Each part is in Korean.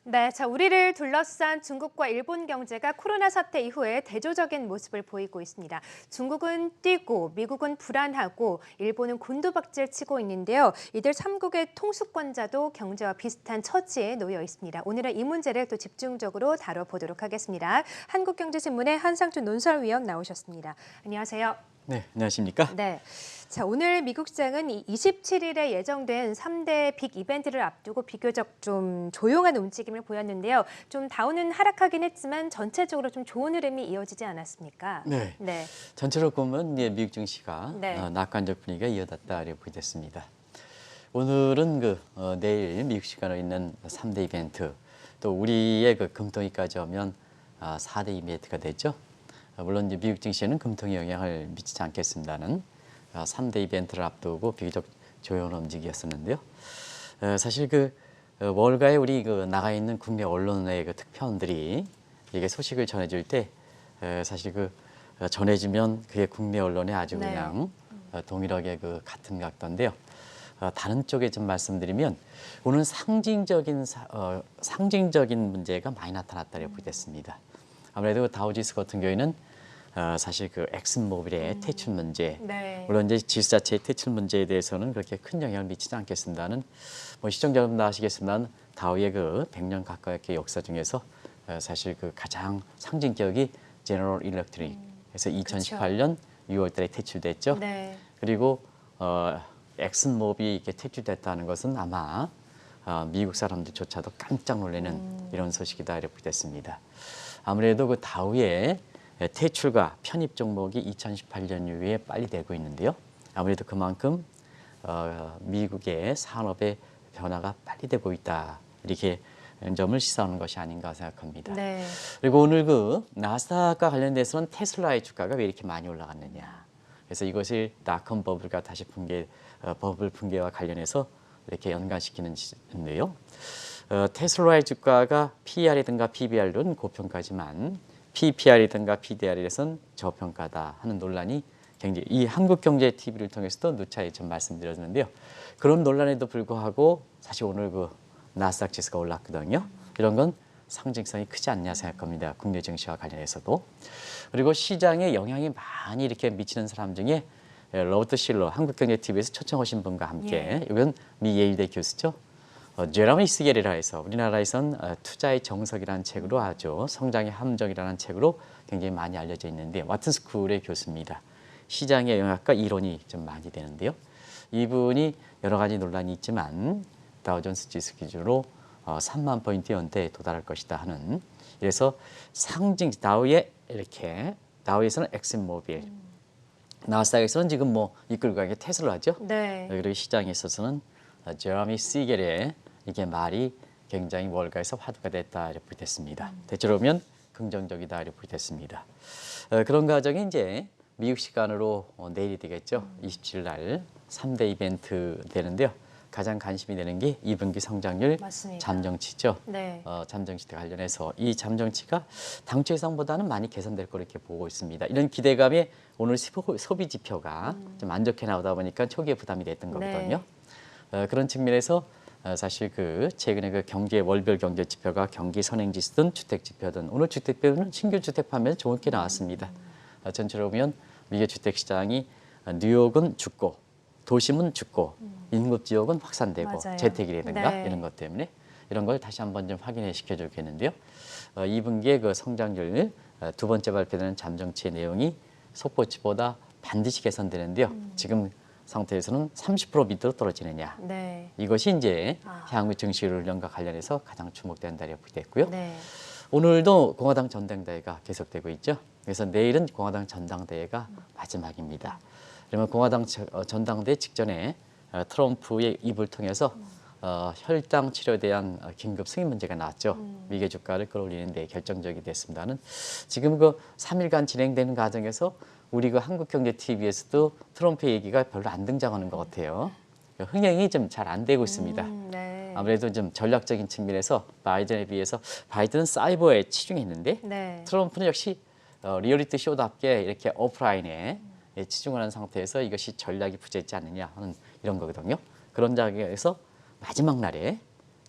네, 우리를 둘러싼 중국과 일본 경제가 코로나 사태 이후에 대조적인 모습을 보이고 있습니다. 중국은 뛰고 미국은 불안하고 일본은 곤두박질 치고 있는데요. 이들 3국의 통수권자도 경제와 비슷한 처지에 놓여 있습니다. 오늘은 이 문제를 또 집중적으로 다뤄보도록 하겠습니다. 한국경제신문의 한상준 논설위원 나오셨습니다. 안녕하세요. 네, 안녕하십니까? 네. 오늘 미국 시장은 27일에 예정된 3대 빅 이벤트를 앞두고 비교적 좀 조용한 움직임을 보였는데요. 좀 다우는 하락하긴 했지만 전체적으로 좀 좋은 흐름이 이어지지 않았습니까? 네. 네. 전체로 보면 미국 증시가 네. 낙관적 분위기가 이어졌다 이렇게 보겠습니다. 오늘은 내일 미국 시간으로 있는 3대 이벤트, 또 우리의 금통위까지 오면 4대 이벤트가 되죠. 물론 이제 미국 증시에는 금통위 영향을 미치지 않겠습니다는 3대 이벤트를 앞두고 비교적 조용한 움직임이었었는데요. 사실 월가에 우리 나가 있는 국내 언론의 특파원들이 이게 소식을 전해줄 때 사실 전해지면 그게 국내 언론에 아주 네. 그냥 동일하게 같은 각도인데요. 다른 쪽에 좀 말씀드리면 오늘 상징적인 문제가 많이 나타났다고 보겠습니다. 아무래도 다우지수 같은 경우에는 사실 엑슨모빌의 퇴출 문제, 네. 물론 이제 지수 자체의 퇴출 문제에 대해서는 그렇게 큰 영향을 미치지 않겠습니다는 시청자 여러분도 아시겠지만 다우의 100년 가까이 역사 중에서 사실 가장 상징격이 제너럴 일렉트릭. 그래서 2018년 6월달에 퇴출됐죠. 네. 그리고 엑슨모빌이 이렇게 퇴출됐다는 것은 아마 미국 사람들조차도 깜짝 놀라는 이런 소식이다 이렇게 됐습니다. 아무래도 다우의 퇴출과 편입 종목이 2018년 이후에 빨리 되고 있는데요. 아무래도 그만큼 미국의 산업의 변화가 빨리 되고 있다. 이렇게 점을 시사하는 것이 아닌가 생각합니다. 네. 그리고 오늘 나스닥과 관련돼서는 테슬라의 주가가 왜 이렇게 많이 올라갔느냐. 그래서 이것을 닷컴 버블과 다시 버블 붕괴와 관련해서 이렇게 연관시키는데요. 테슬라의 주가가 PER이든가 PBR은 고평가지만 PPR이든가 PDR에선 저평가다 하는 논란이 굉장히 이 한국경제TV를 통해서도 누차례 좀 말씀드렸는데요. 그런 논란에도 불구하고 사실 오늘 나스닥 지수가 올랐거든요. 이런 건 상징성이 크지 않냐 생각합니다. 국내 증시와 관련해서도. 그리고 시장에 영향이 많이 이렇게 미치는 사람 중에 로버트 실러 한국경제TV에서 초청하신 분과 함께 이건 미 예일대 교수죠. 제러미 시겔이라 해서 우리나라에선 투자의 정석이라는 책으로 아주 성장의 함정이라는 책으로 굉장히 많이 알려져 있는데 와튼 스쿨의 교수입니다. 시장의 영향과 이론이 좀 많이 되는데요. 이분이 여러 가지 논란이 있지만 다우존스 지수 기준으로 3만 포인트 연대에 도달할 것이다 하는 그래서 상징 다우에서는 엑슨모빌 나스닥에서는 지금 이끌고 가는 게 테슬라죠. 네. 그리고 시장에 있어서는 제러미 시겔의 이게 말이 굉장히 월가에서 화두가 됐다 이렇게 됐습니다. 대체로 보면 긍정적이다 이렇게 됐습니다. 그런 과정이 이제 미국 시간으로 내일이 되겠죠. 27일 날 3대 이벤트 되는데요. 가장 관심이 되는 게 2분기 성장률 맞습니다. 잠정치죠. 네. 잠정치 관련해서 이 잠정치가 당초 예상보다는 많이 개선될 거로 이렇게 보고 있습니다. 이런 기대감에 오늘 소비 지표가 좀 안 좋게 나오다 보니까 초기에 부담이 됐던 거거든요. 그런 측면에서 사실 최근에 경제 월별 경제 지표가 경기 선행 지수든 주택 지표든 오늘 주택 지표는 신규 주택 판매는 좋게 나왔습니다. 전체로 보면 미국 주택 시장이 뉴욕은 죽고 도심은 죽고 인구 지역은 확산되고 맞아요. 재택이라든가 네. 이런 것 때문에 이런 걸 다시 한번 좀 확인해 시켜주겠는데요. 2분기의 성장률 두 번째 발표되는 잠정치의 내용이 속보치보다 반드시 개선되는데요. 지금 상태에서는 30% 밑으로 떨어지느냐. 네. 이것이 이제 향후 증시 훈련과 관련해서 가장 주목된다 이렇게 됐고요. 네. 오늘도 공화당 전당대회가 계속되고 있죠. 그래서 내일은 공화당 전당대회가 마지막입니다. 그러면 공화당 전당대회 직전에 트럼프의 입을 통해서 혈당 치료에 대한 긴급 승인 문제가 나왔죠. 미국의 주가를 끌어올리는 데 결정적이 됐습니다는 지금 3일간 진행되는 과정에서 우리 한국경제TV에서도 트럼프 얘기가 별로 안 등장하는 것 같아요. 흥행이 좀 잘 안 되고 있습니다. 네. 아무래도 좀 전략적인 측면에서 바이든에 비해서 바이든은 사이버에 치중했는데 네. 트럼프는 역시 리얼리티 쇼답게 이렇게 오프라인에 치중하는 상태에서 이것이 전략이 부재했지 않느냐 하는 이런 거거든요. 그런 장에서 마지막 날에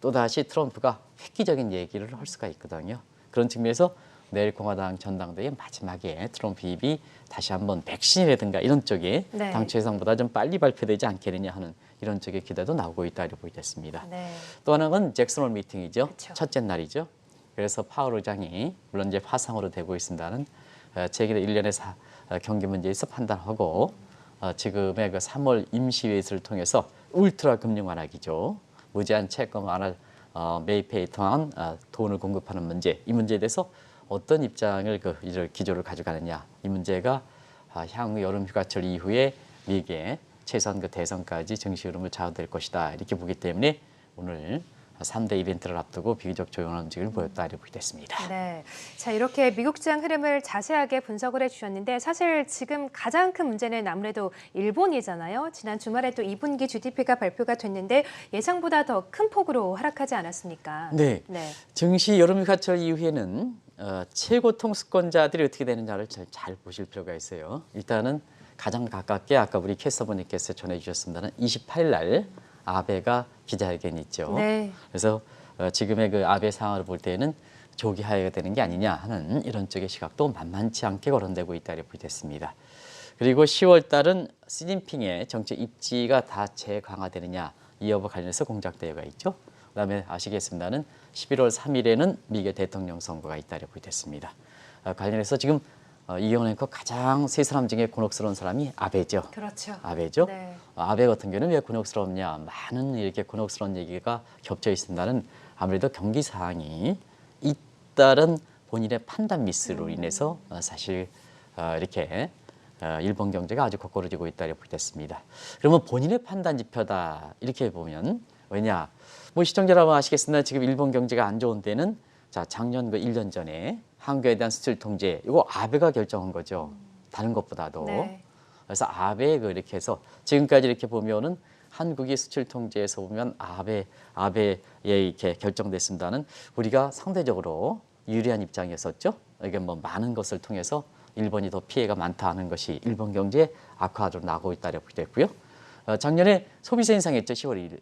또다시 트럼프가 획기적인 얘기를 할 수가 있거든요. 그런 측면에서 내일 공화당 전당대회 마지막에 트럼프 입이 다시 한번 백신이라든가 이런 쪽에 네. 당초 예상보다 좀 빨리 발표되지 않겠느냐 하는 이런 쪽의 기대도 나오고 있다 이렇게 보겠습니다. 네. 또 하나는 잭슨홀 미팅이죠. 그쵸. 첫째 날이죠. 그래서 파월 의장이 물론 이제 화상으로 되고 있습니다는 최근에 일련의 경기 문제에서 판단하고 지금의 그 3월 임시회의를 통해서 울트라 금융 완화기죠. 무제한 채권 완화 메이페이 통한 돈을 공급하는 문제, 이 문제에 대해서 어떤 입장을 이를 기조를 가져가느냐, 이 문제가 향후 여름 휴가철 이후에 미국의 최소한 그 대선까지 증시 흐름을 좌우될 것이다 이렇게 보기 때문에 오늘 3대 이벤트를 앞두고 비교적 조용한 움직임을 보였다 이렇게 보게 됐습니다. 네. 자, 이렇게 미국 시장 흐름을 자세하게 분석을 해주셨는데 사실 지금 가장 큰 문제는 아무래도 일본이잖아요. 지난 주말에 또 2분기 GDP가 발표가 됐는데 예상보다 더 큰 폭으로 하락하지 않았습니까? 네. 네. 증시 여름 휴가철 이후에는 최고 통수권자들이 어떻게 되는지를 잘 보실 필요가 있어요. 일단은 가장 가깝게 아까 우리 캐스터분님께서 전해주셨습니다는 28일 날 아베가 기자회견이 있죠. 네. 그래서 지금의 그 아베 상황을 볼 때는 조기 하회가 되는 게 아니냐 하는 이런 쪽의 시각도 만만치 않게 거론되고 있다 이렇게 됐습니다. 그리고 10월 달은 시진핑의 정책 입지가 다 재강화되느냐 이 여부 관련해서 공작 대회가 있죠. 그다음에 아시겠습니다는 11월 3일에는 미국의 대통령 선거가 있다 이렇게 됐습니다. 관련해서 지금 이경원 앵커 가장 세 사람 중에 곤혹스러운 사람이 아베죠. 그렇죠. 아베죠. 네. 아베 같은 경우는 왜 곤혹스럽냐? 많은 이렇게 곤혹스러운 얘기가 겹쳐 있습니다는 아무래도 경기 사항이 잇따른 본인의 판단 미스로 인해서 사실 이렇게 일본 경제가 아주 거꾸로지고 있다 이렇게 됐습니다. 그러면 본인의 판단 지표다 이렇게 보면 왜냐? 뭐 시청자 여러분 아시겠습니다. 지금 일본 경제가 안 좋은 데는 자 작년 그 1년 전에 한국에 대한 수출 통제 이거 아베가 결정한 거죠. 다른 것보다도. 네. 그래서 아베 이렇게 해서 지금까지 이렇게 보면은 한국이 수출 통제에서 보면 아베에 이렇게 결정됐습니다는 우리가 상대적으로 유리한 입장이었었죠. 이게 뭐 많은 것을 통해서 일본이 더 피해가 많다 하는 것이 일본 경제 악화로 나고 있다고 됐고요. 작년에 소비세 인상했죠. 10월 1일.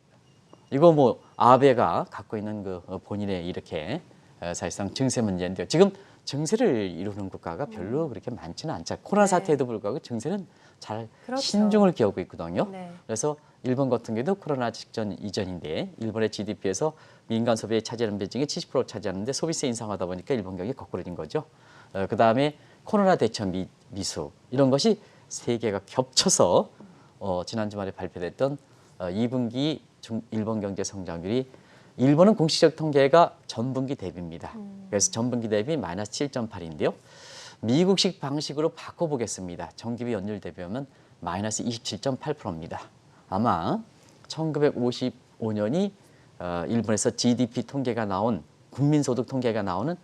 이거 뭐 아베가 갖고 있는 그 본인의 이렇게 사실상 증세 문제인데요. 지금 증세를 이루는 국가가 별로 그렇게 많지는 않죠. 코로나 사태에도 불구하고 증세는 잘 그렇죠. 신중을 기하고 있거든요. 네. 그래서 일본 같은 경우도 코로나 직전 이전인데 일본의 GDP에서 민간 소비에 차지하는 비중이 70% 차지하는데 소비세 인상하다 보니까 일본 경기 거꾸로진 거죠. 그다음에 코로나 대처 미수 이런 것이 세 개가 겹쳐서 지난 주말에 발표됐던 2분기 일본 경제 성장률이 일본은 공식적 통계가 전분기 대비입니다. 그래서 전분기 대비 마이너스 7.8인데요. 미국식 방식으로 바꿔보겠습니다. 정기비 연율 대비하면 마이너스 27.8%입니다. 아마 1955년이 일본에서 GDP 통계가 나온 국민소득 통계가 나오는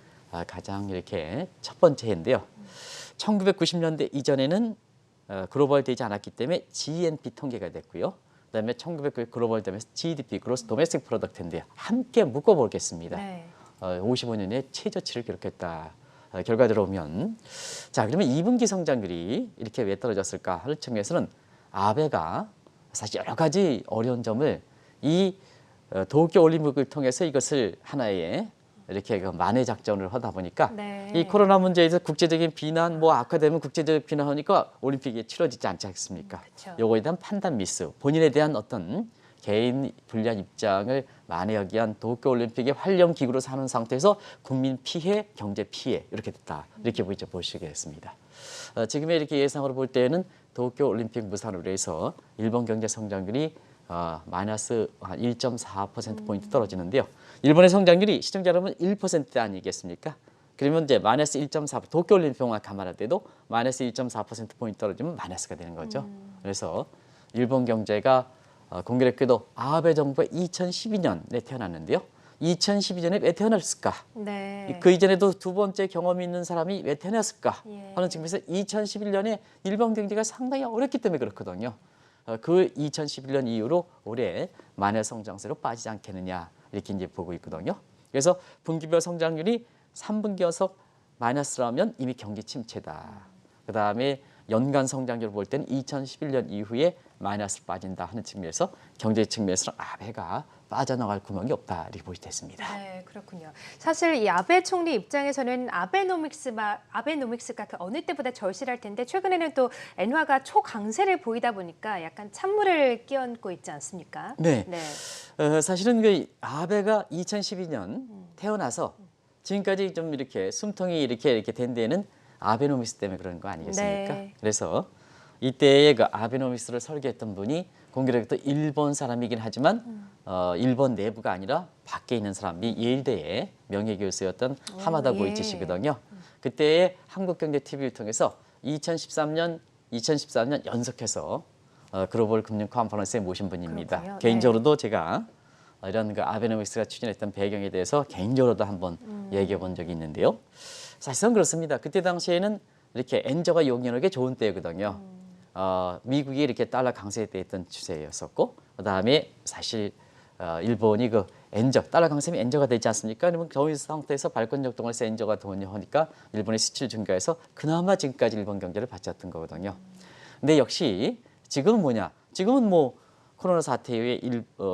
가장 이렇게 첫 번째 해인데요. 1990년대 이전에는 글로벌 되지 않았기 때문에 GNP 통계가 됐고요. 그다음에 1900 글로벌 되면서 GDP, 그로스 도메스틱 프로덕트인데 함께 묶어보겠습니다. 네. 55년에 최저치를 기록했다. 결과대로 보면 자 그러면 2분기 성장률이 이렇게 왜 떨어졌을까 하는 측면에서는 아베가 사실 여러 가지 어려운 점을 이 도쿄 올림픽을 통해서 이것을 하나의 이렇게 그 만회 작전을 하다 보니까 네. 이 코로나 문제에서 국제적인 비난 뭐 악화되면 국제적 비난하니까 올림픽이 치러지지 않지 않습니까? 그쵸. 요거에 대한 판단 미스, 본인에 대한 어떤 개인 불리한 입장을 만회하기 위한 도쿄올림픽의 활용 기구로 사는 상태에서 국민 피해, 경제 피해 이렇게 됐다. 이렇게 보시겠습니다. 지금의 이렇게 예상으로 볼 때는 도쿄올림픽 무산으로 해서 일본 경제 성장률이 마이너스 1.4%포인트 떨어지는데요. 일본의 성장률이 시청자 여러분 1% 아니겠습니까? 그러면 이제 마이너스 1.4 도쿄올림픽만 감안할 때도 마이너스 1.4%포인트 떨어지면 마이너스가 되는 거죠. 그래서 일본 경제가 공교롭게도 아베 정부가 2012년에 태어났는데요. 2012년에 왜 태어났을까? 네. 그 이전에도 두 번째 경험이 있는 사람이 왜 태어났을까? 예. 하는 측면에서 2011년에 일본 경제가 상당히 어렵기 때문에 그렇거든요. 그 2011년 이후로 올해 마이너스 성장세로 빠지지 않겠느냐 이렇게 이제 보고 있거든요. 그래서 분기별 성장률이 3분기여서 마이너스라면 이미 경기 침체다. 그 다음에 연간 성장률을 볼 때는 2011년 이후에 마이너스 빠진다 하는 측면에서 경제 측면에서 아베가 빠져나갈 구멍이 없다 이렇게 보시됐습니다. 네, 그렇군요. 사실 이 아베 총리 입장에서는 아베노믹스가 그 어느 때보다 절실할 텐데 최근에는 또 엔화가 초강세를 보이다 보니까 약간 찬물을 끼얹고 있지 않습니까? 네. 네. 사실은 그 아베가 2012년 태어나서 지금까지 좀 이렇게 숨통이 이렇게 된 데는 아베노믹스 때문에 그런 거 아니겠습니까? 네. 그래서 이때의 그 아베노믹스를 설계했던 분이 공교롭게 또 일본 사람이긴 하지만 일본 내부가 아니라 밖에 있는 사람이 예일대의 명예교수였던 하마다 예. 고이치 씨거든요. 그때의 한국경제TV를 통해서 2013년 연속해서 글로벌 금융 컨퍼런스에 모신 분입니다. 그렇군요. 개인적으로도 제가 이런 그 아베노믹스가 추진했던 배경에 대해서 개인적으로도 한번 얘기해 본 적이 있는데요. 사실상 그렇습니다. 그때 당시에는 이렇게 엔저가 용이하게 좋은 때거든요. 미국이 이렇게 달러 강세됐던 추세였었고, 그다음에 사실 일본이 그 엔저, 달러 강세면 엔저가 되지 않습니까? 그러면 저희 상태에서 발권적 동안에서 엔저가 돈이니까 일본의 수출 증가해서 그나마 지금까지 일본 경제를 받쳤던 거거든요. 근데 역시 지금은 뭐냐? 지금은 뭐 코로나 사태 이후에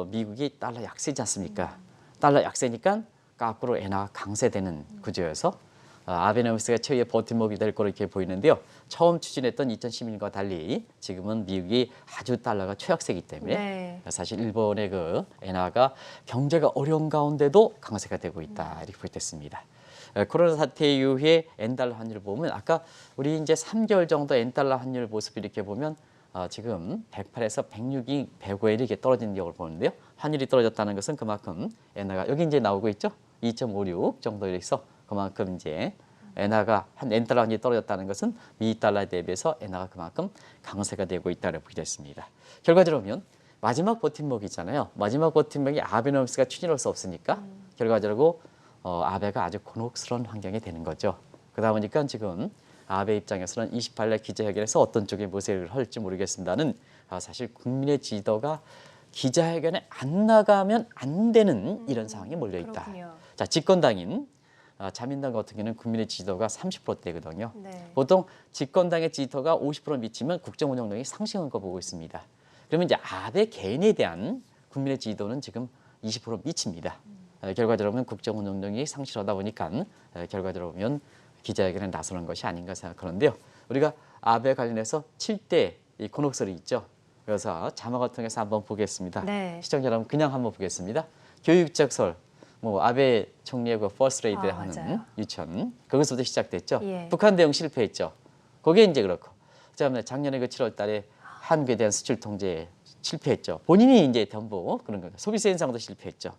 미국이 달러 약세지 않습니까? 달러 약세니까 거꾸로 엔화가 강세되는 구조여서 아베노믹스가 최후의 버팀목이 될 거로 이렇게 보이는데요. 처음 추진했던 2011년과 달리 지금은 미국이 아주 달러가 최약세이기 때문에 네. 사실 일본의 그 엔화가 경제가 어려운 가운데도 강세가 되고 있다 이렇게 보겠습니다. 코로나 사태 이후에 엔달러 환율을 보면 아까 우리 이제 3개월 정도 엔달러 환율 모습 이렇게 보면 지금 108에서 106이 105에 이렇게 떨어지는 격을 보는데요. 환율이 떨어졌다는 것은 그만큼 엔화가 여기 이제 나오고 있죠. 2.56 정도 이래서 그만큼 이제 엔화가 엔달러 환율이 떨어졌다는 것은 미 달러에 대비해서 엔화가 그만큼 강세가 되고 있다고 보게 됐습니다. 결과적으로 보면 마지막 버팀목이잖아요. 마지막 버팀목이 아베노믹스가 추진할 수 없으니까 결과적으로 아베가 아주 곤혹스러운 환경이 되는 거죠. 그러다 보니까 지금 아베 입장에서는 28일 기자회견에서 어떤 쪽에 모색을 할지 모르겠습니다는 사실 국민의 지도가 기자회견에 안 나가면 안 되는 이런 상황에 몰려 있다. 그렇군요. 자, 집권당인 자민당 같은 경우는 국민의 지도가 30%대거든요. 네. 보통 집권당의 지도가 50% 미치면 국정운영력이 상승한 거 보고 있습니다. 그러면 이제 아베 개인에 대한 국민의 지도는 지금 20% 미칩니다. 결과적으로 보면 국정운영력이 상실하다 보니까 결과적으로 보면 기자회견에 나서는 것이 아닌가 생각하는데요. 우리가 아베 관련해서 7대 이 곤혹설이 있죠. 그래서 자막을 통해서 한번 보겠습니다. 네. 시청자 여러분 그냥 한번 보겠습니다. 교육적 설, 뭐 아베 총리의 그 퍼스트 레이드 하는 맞아요. 유치원 그것부터 시작됐죠. 예. 북한 대응 실패했죠. 그게 이제 그렇고, 그다음에 작년에 그 7월달에 한국에 대한 수출 통제 실패했죠. 본인이 이제 전부 그런 거 소비세 인상도 실패했죠.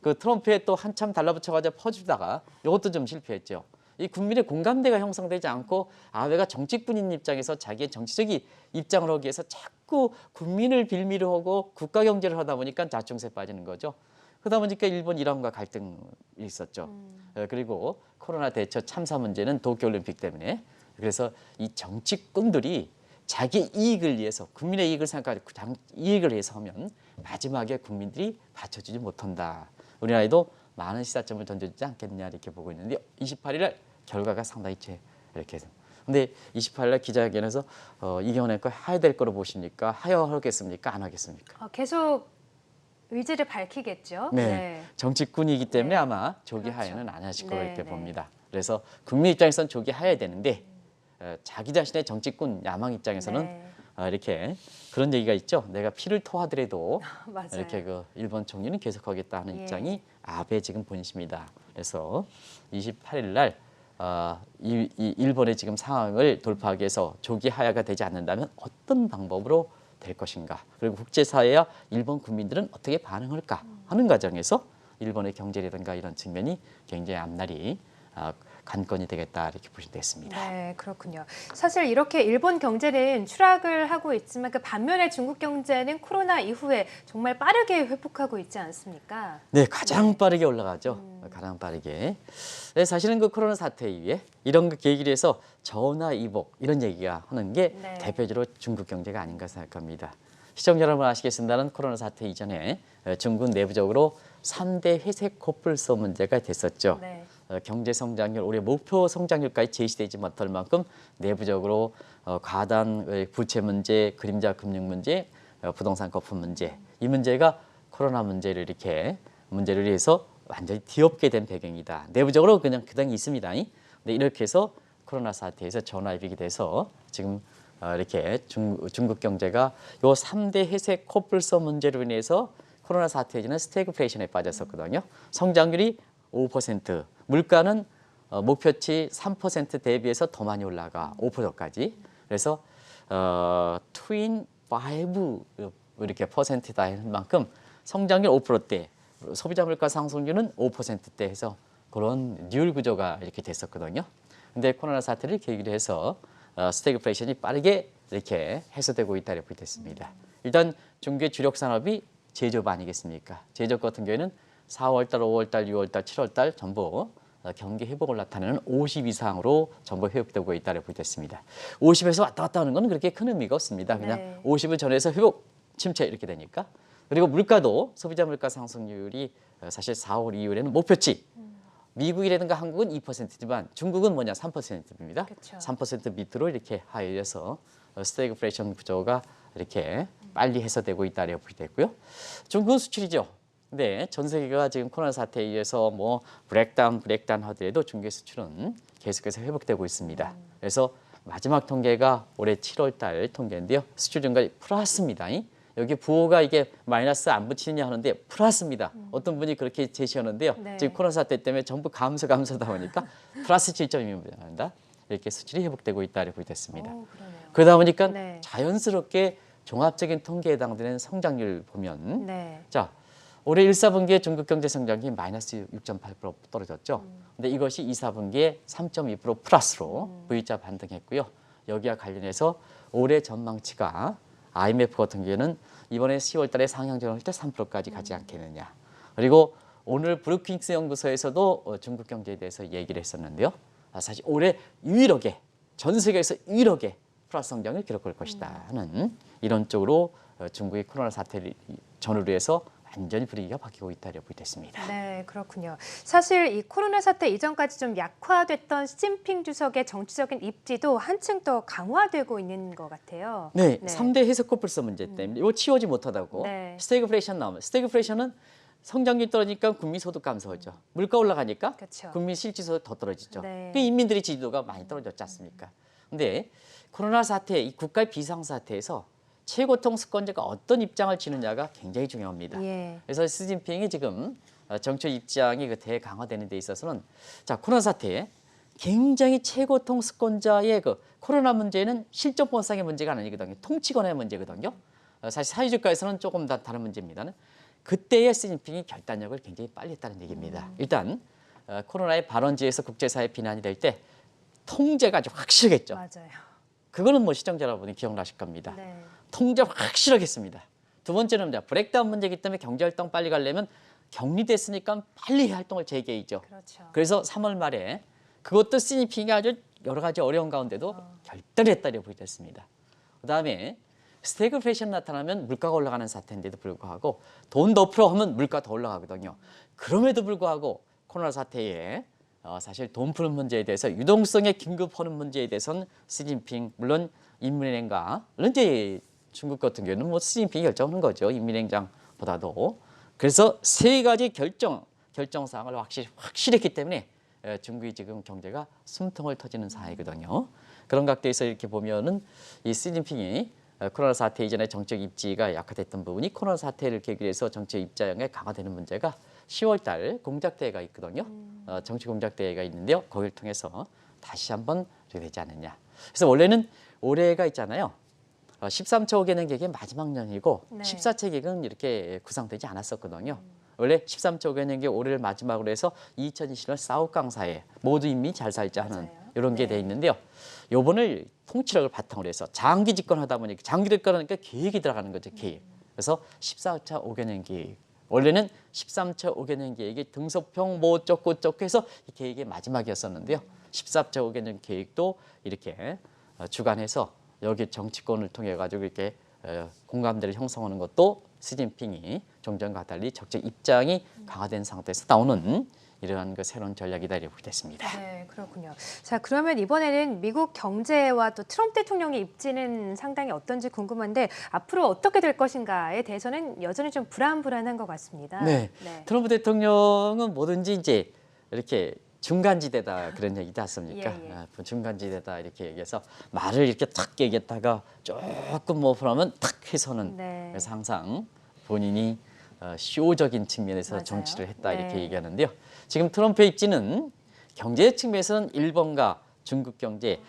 그 트럼프에 또 한참 달라붙여가지고 퍼주다가 이것도 좀 실패했죠. 이 국민의 공감대가 형성되지 않고 아베가 정치꾼인 입장에서 자기의 정치적인 입장을 하기 위해서 자꾸 국민을 빌미로 하고 국가 경제를 하다 보니까 자충세 빠지는 거죠. 그러다 보니까 일본 이란과 갈등이 있었죠. 그리고 코로나 대처 참사 문제는 도쿄올림픽 때문에. 그래서 이 정치꾼들이 자기 이익을 위해서 국민의 이익을 생각하고 이익을 위해서 하면 마지막에 국민들이 받쳐주지 못한다. 우리나라에도 많은 시사점을 던져주지 않겠냐 이렇게 보고 있는데 28일 날 결과가 상당히 이렇게 해서. 근데 28일 날 기자회견에서 이경원 앵커 하야 될 거로 보십니까? 하야하겠습니까? 안 하겠습니까? 계속 의지를 밝히겠죠. 네. 정치꾼이기 때문에 네. 아마 조기 그렇죠. 하야는 안 하실 거로 네, 이렇게 네. 봅니다. 그래서 국민 입장에서는 조기 하야 되는데 자기 자신의 정치꾼 야망 입장에서는 네. 이렇게 그런 얘기가 있죠. 내가 피를 토하더라도 맞아요. 이렇게 그 일본 총리는 계속하겠다 하는 예. 입장이 아베 지금 본심이다. 그래서 28일 날 이 일본의 지금 상황을 돌파하기 위해서 조기 하야가 되지 않는다면 어떤 방법으로 될 것인가. 그리고 국제사회와 일본 국민들은 어떻게 반응할까 하는 과정에서 일본의 경제라든가 이런 측면이 굉장히 앞날이 관건이 되겠다 이렇게 보시면 되겠습니다. 네, 그렇군요. 사실 이렇게 일본 경제는 추락을 하고 있지만 그 반면에 중국 경제는 코로나 이후에 정말 빠르게 회복하고 있지 않습니까? 네, 가장 빠르게 올라가죠. 가장 빠르게. 네, 사실은 그 코로나 사태 이후에 이런 그 계기로 해서 저나 이복 이런 얘기가 하는 게 네. 대표적으로 중국 경제가 아닌가 생각합니다. 시청자 여러분 아시겠습니다는 코로나 사태 이전에 중국 내부적으로 3대 회색 코뿔소 문제가 됐었죠. 네. 경제 성장률 올해 목표 성장률까지 제시되지 못할 만큼 내부적으로 과다한 부채 문제, 그림자 금융 문제, 부동산 거품 문제 이 문제가 코로나 문제를 해서 완전히 뒤엎게 된 배경이다. 내부적으로 그냥 그당이 있습니다. 근데 이렇게 해서 코로나 사태에서 전화위복이 돼서 지금 이렇게 중국 경제가 요 3대 회색 코뿔소 문제로 인해서 코로나 사태에는 스태그플레이션에 빠졌었거든요. 성장률이 5%, 물가는 목표치 3% 대비해서 더 많이 올라가 5%까지. 그래서 트윈 5 이렇게 퍼센트다 할 만큼 성장률 5%대, 소비자 물가 상승률은 5%대 해서 그런 듀얼 구조가 이렇게 됐었거든요. 근데 코로나 사태를 계기로 해서 스태그플레이션이 빠르게 이렇게 해소되고 있다고 보게 됐습니다. 일단 중국의 주력 산업이 제조업 아니겠습니까? 제조업 같은 경우에는 4월달, 5월달, 6월달, 7월달 전부 경기 회복을 나타내는 50 이상으로 전부 회복되고 있다고 보게 됐습니다. 50에서 왔다 갔다 하는 건 그렇게 큰 의미가 없습니다. 그냥 네. 50을 전해서 회복, 침체 이렇게 되니까. 그리고 물가도 소비자 물가 상승률이 사실 4월 이후에는 목표치. 미국이라든가 한국은 2%지만 중국은 뭐냐 3%입니다. 그쵸. 3% 밑으로 이렇게 하여서 스태그플레이션 구조가 이렇게 빨리 해소되고 있다고 보게 됐고요. 중국은 수출이죠. 근데 전 세계가 지금 코로나 사태에 의해서 뭐 브렉다운 하더라도 중국의 수출은 계속해서 회복되고 있습니다. 그래서 마지막 통계가 올해 7월 달 통계인데요. 수출 증가율이 플러스입니다. 여기 부호가 이게 마이너스 안 붙이느냐 하는데 플러스입니다. 어떤 분이 그렇게 제시하는데요. 네. 지금 코로나 사태 때문에 전부 감소다 보니까 플러스 7.2입니다. 이렇게 수출이 회복되고 있다고 보게 됐습니다. 그러네요. 그러다 보니까 네. 자연스럽게 종합적인 통계에 해당되는 성장률 보면 네. 자 올해 1, 4분기에 중국 경제 성장이 마이너스 6.8% 떨어졌죠. 근데 이것이 2, 4분기에 3.2% 플러스로 V자 반등했고요. 여기와 관련해서 올해 전망치가 IMF 같은 경우에는 이번에 10월 달에 상향 조정할 때 3%까지 가지 않겠느냐. 그리고 오늘 브루킹스 연구소에서도 중국 경제에 대해서 얘기를 했었는데요. 사실 올해 유일하게 전 세계에서 유일하게 플러스 성장을 기록할 것이다 하는 이런 쪽으로 중국의 코로나 사태를 전후로 해서 완전히 분위기가 바뀌고 있다고 보게 됐습니다. 네, 그렇군요. 사실 이 코로나 사태 이전까지 좀 약화됐던 시진핑 주석의 정치적인 입지도 한층 더 강화되고 있는 것 같아요. 네, 3대 해석 코뿔소 문제 때문에 이거 치우지 못하다고 네. 스태그플레이션 나오면 스태그플레이션은 성장률 떨어지니까 국민 소득 감소하죠. 물가 올라가니까 그렇죠. 국민 실질소득 더 떨어지죠. 네. 그 인민들의 지지도가 많이 떨어졌지 않습니까? 근데 코로나 사태, 이 국가의 비상 사태에서 최고통 수권자가 어떤 입장을 지느냐가 굉장히 중요합니다. 예. 그래서 시진핑이 지금 정책 입장이 그 대강화되는 데 있어서는 자 코로나 사태에 굉장히 최고통 수권자의 그 코로나 문제는 실정법상의 문제가 아니거든요. 통치권의 문제거든요. 사실 사회주가에서는 조금 다른 문제입니다. 그때의 시진핑이 결단력을 굉장히 빨리 했다는 얘기입니다. 일단 코로나의 발원지에서 국제사회 비난이 될 때 통제가 아주 확실하겠죠. 맞아요. 그거는 뭐 시청자 여러분이 기억나실 겁니다. 네. 통제 확실하겠습니다. 두 번째는 브렉다운 문제이기 때문에 경제활동 빨리 가려면 격리됐으니까 빨리 활동을 재개이죠. 그렇죠. 그래서 3월 말에 그것도 시진핑이 아주 여러 가지 어려운 가운데도 결단을 했다고 보게 됐습니다. 그다음에 스태그플레이션 나타나면 물가가 올라가는 사태인데도 불구하고 돈 더 풀어 하면 물가 더 올라가거든요. 그럼에도 불구하고 코로나 사태에 사실 돈 푸는 문제에 대해서 유동성의 긴급 허는 문제에 대해서는 시진핑 물론 인민은행과 물론 이제 중국 같은 경우는 뭐 시진핑이 결정하는 거죠. 인민행장보다도. 그래서 세 가지 결정 사항을 확실했기 때문에 중국이 지금 경제가 숨통을 터지는 상황이거든요. 그런 각도에서 이렇게 보면은 이 시진핑이 코로나 사태 이전에 정책 입지가 약화됐던 부분이 코로나 사태를 계기로 해서 정책 입장에 강화되는 문제가 10월 달 공작대회가 있거든요. 정치 공작대회가 있는데요. 거기를 통해서 다시 한번 되지 않느냐. 그래서 원래는 올해가 있잖아요. 13차 5개년 계획의 마지막 년이고 네. 14차 계획은 이렇게 구상되지 않았었거든요. 원래 13차 5개년 계획 올해를 마지막으로 해서 2020년 사업강사에 모두 인민이 잘 살자 하는 맞아요. 이런 게 네. 돼 있는데요. 요번을 통치력을 바탕으로 해서 장기 집권하다 보니까 장기 집권하니까 계획이 들어가는 거죠. 계획. 그래서 14차 5개년 계획. 원래는 13차 5개년 계획이 등소평 뭐 어쩌고 해서 이 계획의 마지막이었었는데요. 14차 5개년 계획도 이렇게 주관해서 여기 정치권을 통해 가지고 이렇게 공감대를 형성하는 것도 시진핑이 종전과 달리 정책 입장이 강화된 상태에서 나오는 이러한 그 새로운 전략이다 이렇게 됐습니다. 네, 그렇군요. 자, 그러면 이번에는 미국 경제와 또 트럼프 대통령의 입지는 상당히 어떤지 궁금한데 앞으로 어떻게 될 것인가에 대해서는 여전히 좀 불안한 것 같습니다. 네. 트럼프 대통령은 뭐든지 이제 이렇게 중간지대다 그런 얘기지 않습니까? 예, 예. 중간지대다 이렇게 얘기해서 말을 이렇게 탁 얘기했다가 조금 뭐 그러면 탁 해서는 네. 그래서 항상 본인이 쇼적인 측면에서 맞아요. 정치를 했다 이렇게 네. 얘기하는데요. 지금 트럼프의 입지는 경제 측면에서는 일본과 중국 경제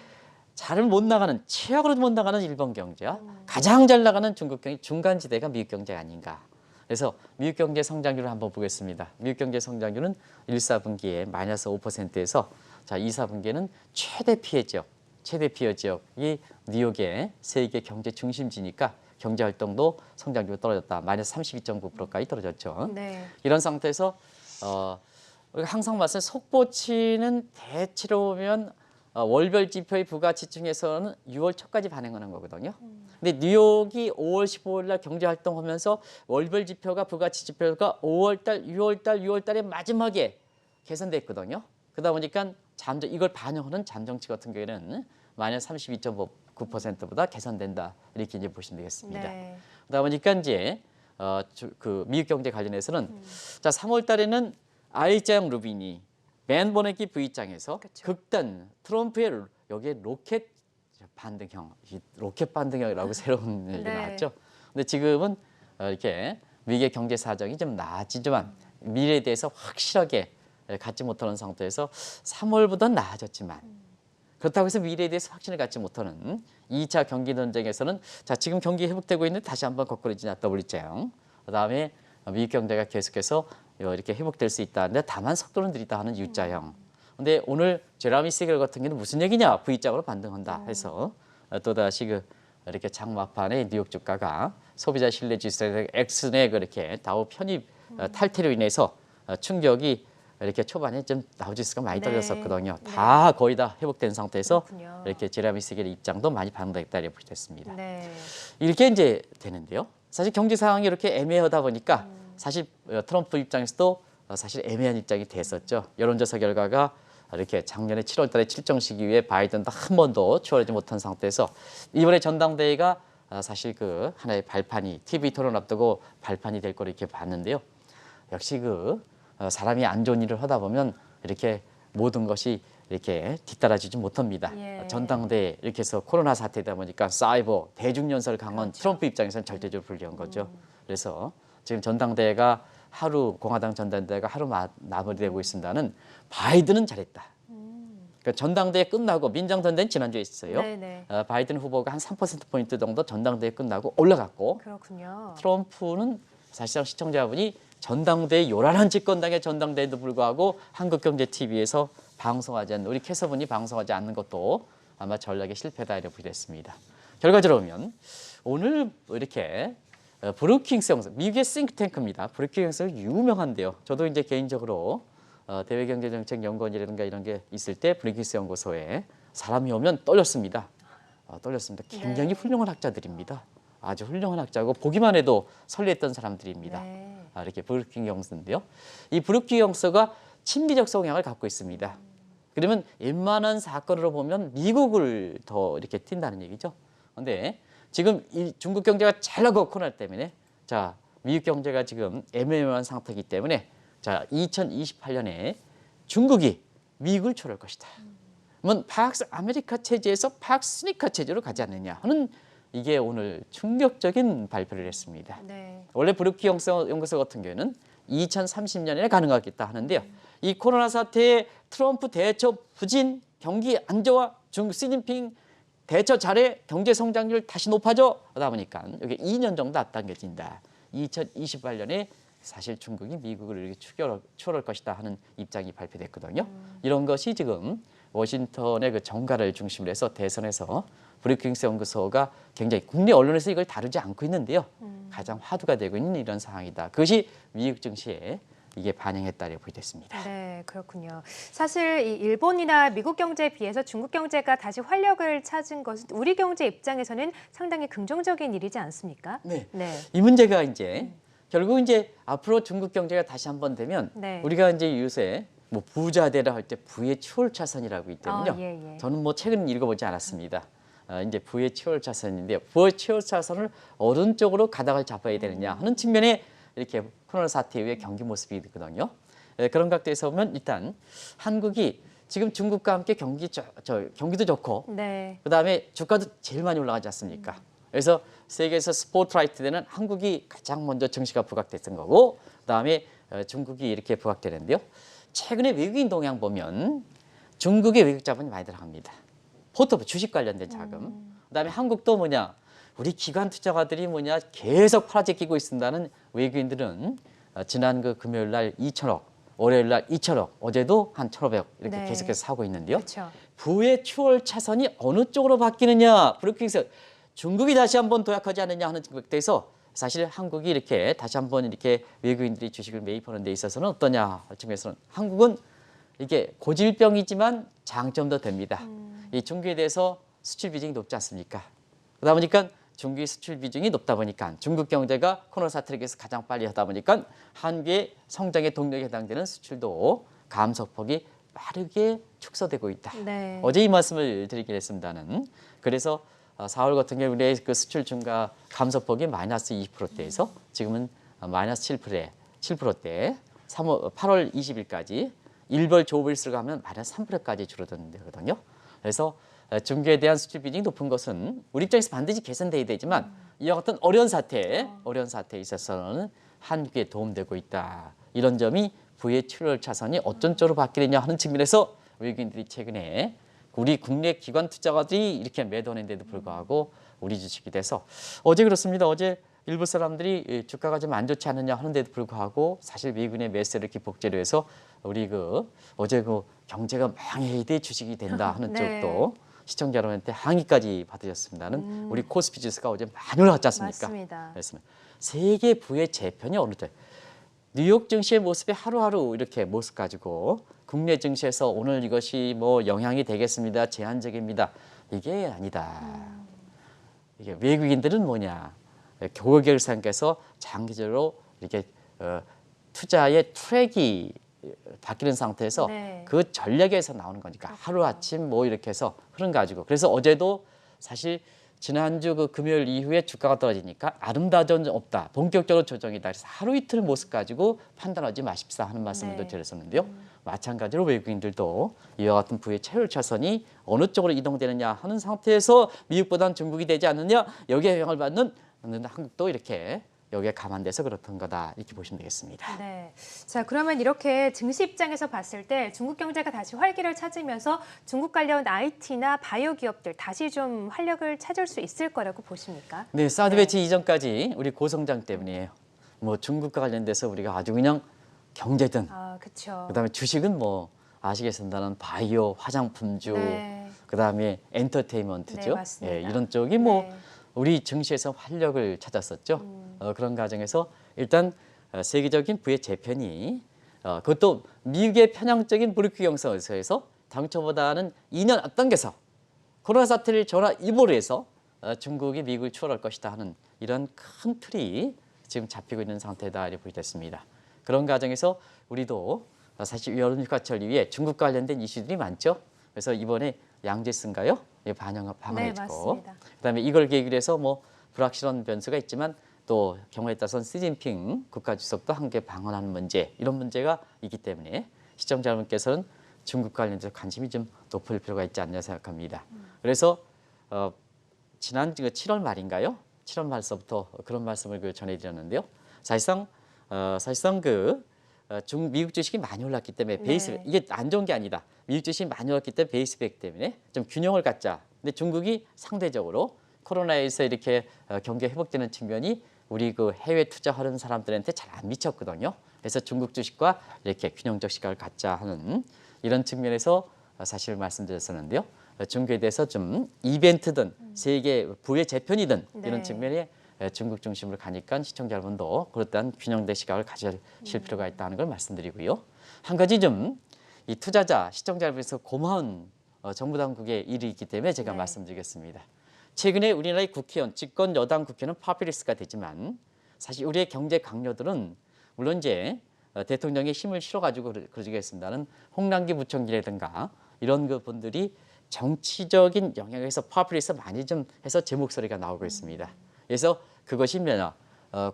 잘은 못 나가는 최악으로 못 나가는 일본 경제와 가장 잘 나가는 중국 경제 중간지대가 미국 경제 아닌가. 그래서 미국 경제 성장률을 한번 보겠습니다. 미국 경제 성장률은 1, 4분기에 마이너스 5%에서 자 2, 4분기에는 최대 피해 지역이 뉴욕의 세계 경제 중심지니까 경제 활동도 성장률이 떨어졌다. 마이너스 32.9%까지 떨어졌죠. 네. 이런 상태에서 우리가 항상 말씀 속보치는 대체로 보면 월별 지표의 부가지층에서는 6월 초까지 반영하는 거거든요. 근데 뉴욕이 5월 15일 날 경제 활동하면서 월별 지표가 부가치 지표가 5월 달, 6월 달, 6월 달에 마지막에 개선됐거든요. 그러다 보니까 이걸 반영하는 잠정치 같은 경우에는 마이너스 32.9%보다 개선된다. 이렇게 이제 보시면 되겠습니다. 네. 그러다 보니까 이제 그 미국 경제 관련해서는 자 3월 달에는 I장 루빈이 벤 버네키 V장에서 그쵸. 극단 트럼프의 여기에 로켓 반등형이라고 새로운 얘기 네. 나왔죠. 근데 지금은 이렇게 미국의 경제 사정이 좀 나아지지만 미래에 대해서 확실하게 갖지 못하는 상태에서 3월보다 나아졌지만 그렇다고 해서 미래에 대해서 확신을 갖지 못하는 2차 경기 전쟁에서는 자 지금 경기 회복되고 있는데 다시 한번 거꾸로 지나 W장 그다음에 미국 경제가 계속해서 이렇게 회복될 수 있다는데 다만 속도는 느리다 하는 U자형. 근데 오늘 제라미 세겔 같은 경우는 무슨 얘기냐? V자로 반등한다 해서 또다시 이렇게 장마판에 뉴욕 주가가 소비자 신뢰 지수의 X내 그렇게 다우 편입 탈퇴로 인해서 충격이 이렇게 초반에 좀 다우지수가 많이 네. 떨어졌었거든요. 네. 다 거의 다 회복된 상태에서 그렇군요. 이렇게 제라미 세겔의 입장도 많이 반영됐다 이렇게 됐습니다. 네. 이렇게 이제 되는데요. 사실 경제 상황이 이렇게 애매하다 보니까 사실 트럼프 입장에서도 사실 애매한 입장이 됐었죠. 여론조사 결과가 이렇게 작년에 7월 달에 칠정 시기에 바이든도 한 번도 추월하지 못한 상태에서 이번에 전당대회가 사실 그 하나의 발판이 TV 토론 앞두고 발판이 될 거로 이렇게 봤는데요. 역시 사람이 안 좋은 일을 하다 보면 이렇게 모든 것이 이렇게 뒤따라지지 못합니다. 예. 전당대회 이렇게 해서 코로나 사태다 보니까 사이버 대중연설 강원 그렇죠. 트럼프 입장에서는 절대적으로 불리한 거죠. 그래서 지금 전당대회가 공화당 전당대회가 하루 마무리되고 있습니다는 바이든은 잘했다. 그러니까 전당대회 끝나고 민정 전당대회는 지난주에 있었어요. 네네. 바이든 후보가 한 3%포인트 정도 전당대회 끝나고 올라갔고 그렇군요. 트럼프는 사실상 시청자분이 전당대회 요란한 집권당의 전당대회에도 불구하고 한국경제TV에서 방송하지 않는 우리 캐서분이 방송하지 않는 것도 아마 전략의 실패다 이렇게 됐습니다. 결과적으로 보면 오늘 이렇게 브루킹스 연구소 미국의 싱크탱크입니다. 브루킹스 연구소 유명한데요. 저도 이제 개인적으로 대외경제정책연구원이라든가 이런 게 있을 때 브루킹스 연구소에 사람이 오면 떨렸습니다. 떨렸습니다. 굉장히 네. 훌륭한 학자들입니다. 아주 훌륭한 학자고 보기만 해도 설레했던 사람들입니다. 네. 이렇게 브루킹 연구소인데요. 이 브루킹 연구소가 친미적 성향을 갖고 있습니다. 그러면 웬만한 사건으로 보면 미국을 더 이렇게 튄다는 얘기죠. 그런데 지금 이 중국 경제가 잘 나가고 코로나 때문에 자 미국 경제가 지금 애매모호한 상태이기 때문에 자 2028년에 중국이 미국을 초월할 것이다. 그러면 팍스 아메리카 체제에서 팍스니카 체제로 가지 않느냐 하는 이게 오늘 충격적인 발표를 했습니다. 네. 원래 브루킹 연구소 같은 경우에는 2030년에 가능하겠다 하는데요. 이 코로나 사태에 트럼프 대처 부진, 경기 안정화, 중국 시진핑 대처 잘해, 경제 성장률 다시 높아져. 그러다 보니까 이게 2년 정도 앞당겨진다. 2028년에 사실 중국이 미국을 이렇게 추월할 것이다 하는 입장이 발표됐거든요. 이런 것이 지금 워싱턴의 그 정가를 중심으로 해서 대선에서 브루킹스 연구소가 굉장히 국내 언론에서 이걸 다루지 않고 있는데요. 가장 화두가 되고 있는 이런 상황이다. 그것이 미국 증시에 이게 반영했다고 보겠습니다. 네, 그렇군요. 사실 이 일본이나 미국 경제에 비해서 중국 경제가 다시 활력을 찾은 것은 우리 경제 입장에서는 상당히 긍정적인 일이지 않습니까? 네. 네. 이 문제가 이제 결국 이제 앞으로 중국 경제가 다시 한번 되면 네. 우리가 이제 요새 뭐 부자 되라 할 때 부의 추월차선이라고 있거든요. 예, 예. 저는 뭐 책은 읽어보지 않았습니다. 이제 부의 추월차선인데요. 부의 추월차선을 어느 쪽으로 가닥을 잡아야 되느냐 하는 측면에 이렇게 코로나 사태 이후의 경기 모습이 있거든요. 그런 각도에서 보면 일단 한국이 지금 중국과 함께 경기도 좋고 네. 그다음에 주가도 제일 많이 올라가지 않습니까? 그래서 세계에서 스포트라이트 되는 한국이 가장 먼저 증시가 부각됐던 거고 그다음에 중국이 이렇게 부각되는데요. 최근에 외국인 동향 보면 중국의 외국 자본이 많이 들어갑니다. 포트폴리오 주식 관련된 자금. 그다음에 한국도 뭐냐? 우리 기관 투자가들이 뭐냐? 계속 팔아제끼고 있습니다는 외국인들은 지난 그 금요일 날 2천억, 월요일 날 2천억, 어제도 한 1,500억 이렇게 네. 계속해서 사고 있는데요. 그렇죠. 부의 추월 차선이 어느 쪽으로 바뀌느냐? 브로킹에서 중국이 다시 한번 도약하지 않느냐 하는 측면에서 사실 한국이 이렇게 다시 한번 이렇게 외국인들이 주식을 매입하는 데 있어서는 어떠냐 할 측면에서는 한국은 이게 고질병이지만 장점도 됩니다. 이 중국에 대해서 수출 비중이 높지 않습니까? 그러다 보니까 중국의 수출 비중이 높다 보니까 중국 경제가 코로나 사태를 위해서 가장 빨리 하다 보니까 한국의 성장의 동력에 해당되는 수출도 감소폭이 빠르게 축소되고 있다. 네. 어제 이 말씀을 드리긴 했습니다는. 그래서 4월 같은 경우에 우리의 그 수출 증가 감소폭이 마이너스 20%대에서 지금은 마이너스 7%대 8월 20일까지 일벌 조별수를 하면 마이너스 3%까지 줄어드는거든요. 그래서 중국에 대한 수출 비중이 높은 것은 우리 입장에서 반드시 개선돼야 되지만 이와 같은 어려운 사태에 있어서는 한국에 도움되고 있다. 이런 점이 부의 출혈 차선이 어떤 쪽으로 바뀌느냐 하는 측면에서 외국인들이 최근에 우리 국내 기관 투자가들이 이렇게 매도하는데도 불구하고 우리 주식이 돼서 어제 그렇습니다. 어제 일부 사람들이 주가가 좀 안 좋지 않느냐 하는데도 불구하고 사실 미국의 매수를 이렇게 복제로 해서 우리 어제 경제가 망해야 돼 주식이 된다 하는 네. 쪽도 시청자 여러분한테 항의까지 받으셨습니다는 우리 코스피 지수가 어제 많이 올라갔지 않습니까? 맞습니다. 그렇습니다. 세계 부의 재편이 어느 때 뉴욕 증시의 모습이 하루하루 이렇게 모습 가지고 국내 증시에서 오늘 이것이 뭐 영향이 되겠습니다. 제한적입니다. 이게 아니다. 이게 외국인들은 뭐냐? 교육결산께서 장기적으로 이렇게 투자의 트랙이 바뀌는 상태에서 네. 그 전략에서 나오는 거니까 하루아침 뭐 이렇게 해서 흐름 가지고 그래서 어제도 사실 지난주 그 금요일 이후에 주가가 떨어지니까 아름다운 점 없다. 본격적으로 조정이다. 그래서 하루 이틀 모습 가지고 판단하지 마십사 하는 말씀을 네. 드렸었는데요. 마찬가지로 외국인들도 이와 같은 부의 체율 차선이 어느 쪽으로 이동되느냐 하는 상태에서 미국보다는 중국이 되지 않느냐 여기에 영향을 받는 한국도 이렇게 여기에 감안돼서 그렇던 거다 이렇게 보시면 되겠습니다. 네. 자, 그러면 이렇게 증시 입장에서 봤을 때 중국 경제가 다시 활기를 찾으면서 중국 관련 IT나 바이오 기업들 다시 좀 활력을 찾을 수 있을 거라고 보십니까? 네, 사드 배치 이전까지 우리 고성장 때문이에요. 뭐 중국과 관련돼서 우리가 아주 그냥 경제든 그렇죠. 그다음에 주식은 뭐 아시겠습니다는 바이오, 화장품주, 네. 그다음에 엔터테인먼트죠. 네, 맞습니다. 이런 쪽이 뭐 네. 우리 증시에서 활력을 찾았었죠. 그런 과정에서 일단 세계적인 부의 재편이 그것도 미국의 편향적인 브루크 경선에서 당초보다는 2년 앞당겨서 코로나 사태를 전화 이보로 해서 중국이 미국을 추월할 것이다 하는 이런 큰 틀이 지금 잡히고 있는 상태다 이렇게 보겠습니다. 그런 과정에서 우리도 사실 여름휴가철 이후에 중국 관련된 이슈들이 많죠. 그래서 이번에 양제스인가요? 방한했고, 맞습니다. 그다음에 이걸 계기로 해서 뭐 불확실한 변수가 있지만 또 경우에 따라서는 시진핑 국가주석도 함께 방한하는 문제 이런 문제가 있기 때문에 시청자 여러분께서는 중국 관련해서 관심이 좀 높을 필요가 있지 않나 생각합니다. 그래서 지난 7월 말인가요? 7월 말서부터 그런 말씀을 전해드렸는데요. 사실상 미국 주식이 많이 올랐기 때문에 베이스 네. 이게 안 좋은 게 아니다. 미국 주식이 많이 올랐기 때문에 베이스백 때문에 좀 균형을 갖자. 근데 중국이 상대적으로 코로나에서 이렇게 경기 회복되는 측면이 우리 그 해외 투자하는 사람들한테 잘 안 미쳤거든요. 그래서 중국 주식과 이렇게 균형적 시각을 갖자 하는 이런 측면에서 사실 말씀드렸었는데요. 중국에 대해서 좀 이벤트든 세계 부의 재편이든 네. 이런 측면에 중국 중심으로 가니까 시청자 여러분도 그렇다는 균형된 시각을 가지실 필요가 있다는 걸 말씀드리고요. 한 가지 좀 이 투자자 시청자 여러분께서 고마운 정부 당국의 일이 있기 때문에 제가 네. 말씀드리겠습니다. 최근에 우리나라의 국회의원, 집권 여당 국회는 파퓰리스트가 되지만 사실 우리의 경제 강요들은 물론 이제 대통령의 힘을 실어가지고 그러겠습니다는 홍남기 부총리라든가 이런 그 분들이 정치적인 영역에서 파퓰리스트 많이 좀 해서 제 목소리가 나오고 있습니다. 그래서 그것이 뭐냐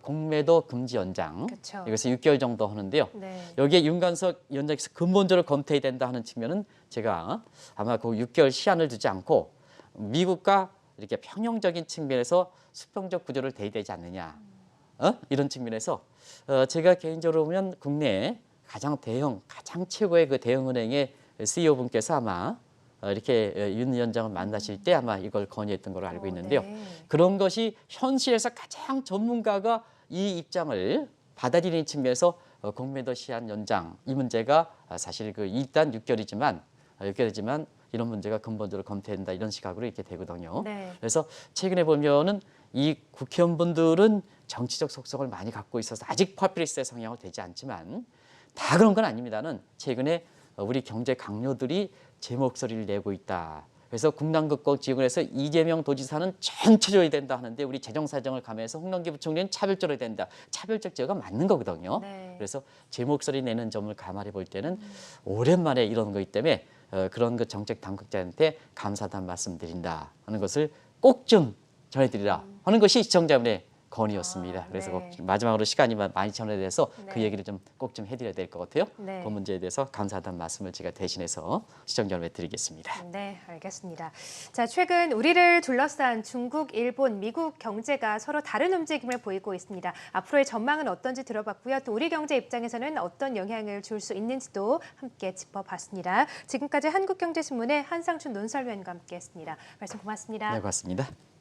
공매도 금지 연장 그쵸. 이것을 6개월 정도 하는데요. 네. 여기에 윤관석 위원장께서 근본적으로 검토해야 된다 하는 측면은 제가 아마 그 6개월 시한을 두지 않고 미국과 이렇게 평형적인 측면에서 수평적 구조를 대입되지 않느냐 이런 측면에서 제가 개인적으로 보면 국내 가장 최고의 그 대형은행의 CEO 분께서 아마 이렇게 윤 위원장을 만나실 때 아마 이걸 건의했던 걸로 알고 있는데요. 네. 그런 것이 현실에서 가장 전문가가 이 입장을 받아들이는 측면에서 공매도 시한 연장 이 문제가 사실 그 일단 6개월이지만 이런 문제가 근본적으로 검토된다 이런 시각으로 이렇게 되거든요. 네. 그래서 최근에 보면은 이 국회의원분들은 정치적 속성을 많이 갖고 있어서 아직 파퓰리스트의 성향을 되지 않지만 다 그런 건 아닙니다는 최근에 우리 경제 강요들이 제 목소리를 내고 있다. 그래서 국난극복 지원에서 이재명 도지사는 전체적이 된다 하는데 우리 재정사정을 감해서 홍남기 부총리는 차별적으로 된다. 차별적 제어가 맞는 거거든요. 네. 그래서 제 목소리 내는 점을 감안해 볼 때는 오랜만에 이런 거기 때문에 그런 그 정책 당국자한테 감사하다는 말씀드린다 하는 것을 꼭 좀 전해드리라 하는 것이 시청자분의 건의였습니다. 그래서 네. 마지막으로 시간이 많이 전해돼서 그 네. 얘기를 좀 꼭 좀 해드려야 될 것 같아요. 네. 그 문제에 대해서 감사하다는 말씀을 제가 대신해서 시청자분께 드리겠습니다. 네, 알겠습니다. 자, 최근 우리를 둘러싼 중국, 일본, 미국 경제가 서로 다른 움직임을 보이고 있습니다. 앞으로의 전망은 어떤지 들어봤고요. 또 우리 경제 입장에서는 어떤 영향을 줄 수 있는지도 함께 짚어봤습니다. 지금까지 한국경제신문의 한상춘 논설위원과 함께했습니다. 말씀 고맙습니다. 네, 고맙습니다.